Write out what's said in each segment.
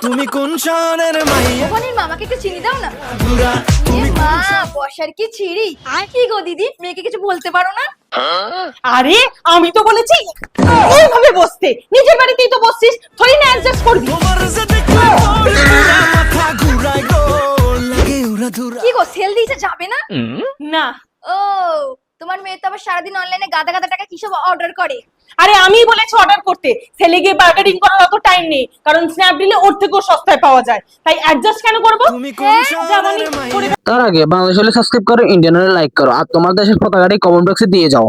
তুমি কোন শহরের মাইয়া? ওখানের মামাকে একটু চিনি দাও না। ঘুরা তুমি মা বসার কি ছিড়ি, কি গো দিদি, মেয়েকে কিছু বলতে পারো না? আরে আমি তো বলেছি এইভাবে বসতে, নিজের বাড়িতেই তো বসছিস, থোড়ি না অ্যাডজাস্ট করবি। তোমার যে দেখলে পুরা মাথা ঘুরায় গো, লাগে উড়া ধুরা। কি গো সেল দিয়েছে, যাবে না? না ও তোমার মেয়ে তো আবার সারাদিন অনলাইনে গাদা গাদা টাকা কিসব অর্ডার করে। আরে আমি বলেছি অর্ডার করতে, সেলে গিয়ে বার্গেনিং করার অত টাইম নেই, কারণ স্ন্যাপডিলে ওর থেকেও সস্তায় পাওয়া যায়, তাই অ্যাডজাস্ট কেন করব? তুমি কোন শহরের মাইয়া? তার আগে বাংলাদেশ হলে সাবস্ক্রাইব করো, ইন্ডিয়ান হলে লাইক করো, আর তোমার দেশের পতাকাটি কমেন্ট বক্সে দিয়ে যাও।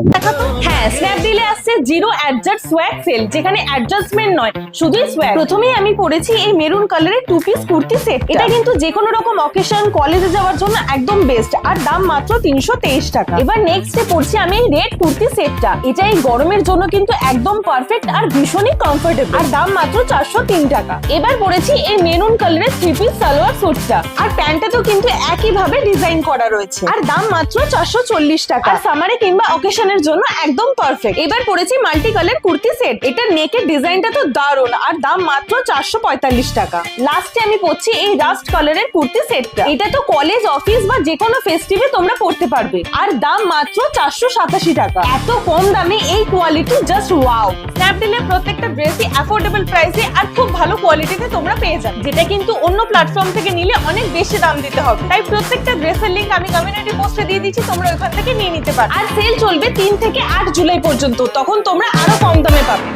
হ্যাঁ, স্ন্যাপডিলে আসছে জিরো অ্যাডজাস্ট সোয়াগ সেল, যেখানে অ্যাডজাস্টমেন্ট নয়, শুধুই সোয়াগ। প্রথমেই আমি পরেছি এই মেরুন কালারের টু পিস কুর্তি সেট। এটা কিন্তু যে কোনো রকম অকেশন, কলেজে যাওয়ার জন্য একদম বেস্ট, আর দাম মাত্র 323 টাকা। এবার নেক্সটে পরছি আমি এই রেড কুর্তি সেটটা। এটা এই গরমের জন্য কিন্তু একদম পারফেক্ট আর ভীষণই কমফোর্টেবল, আর দাম মাত্র 403 টাকা। এবার পরেছি এই মেরুন কালারের থ্রি পিস সালোয়ার স্যুটটা, আর প্যান্টটাতেও কিন্তু একই ভাবে ডিজাইন করা রয়েছে, আর দাম মাত্র 440 টাকা। আর সামারে কিংবা অকেশনের জন্য একদম পারফেক্ট। এবার পরেছি মাল্টি কালার কুর্তি সেট। এটা নেকের ডিজাইনটা তো দারুণ, আর দাম মাত্র 445 টাকা। লাস্টে আমি পরছি এই রাস্ট কালারের কুর্তি সেটটা। এটা তো কলেজ, অফিস বা যে কোনো ফেস্টিভে তোমরা পরতে পারবে, আর দাম মাত্র 487 টাকা। এত কম দামে এই কোয়ালিটি জাস্ট ওয়াও। স্ন্যাপডিলের প্রত্যেকটা ড্রেসই অ্যাফোর্ডেবল প্রাইসে আর খুব ভালো কোয়ালিটিতে তোমরা পেয়ে যাবে, যেটা কিন্তু অন্য প্ল্যাটফর্ম থেকে নিলে অনেক বেশি দাম দিতে হবে। তাই প্রত্যেকটা ড্রেসের লিংক আমি কমিউনিটি পোস্টে দিয়ে দিচ্ছি, তোমরা ওখান থেকে নিয়ে নিতে পারো। আর সেল চলবে 3 থেকে 8 জুলাই পর্যন্ত, তখন তোমরা আরো কম দামে পাবে।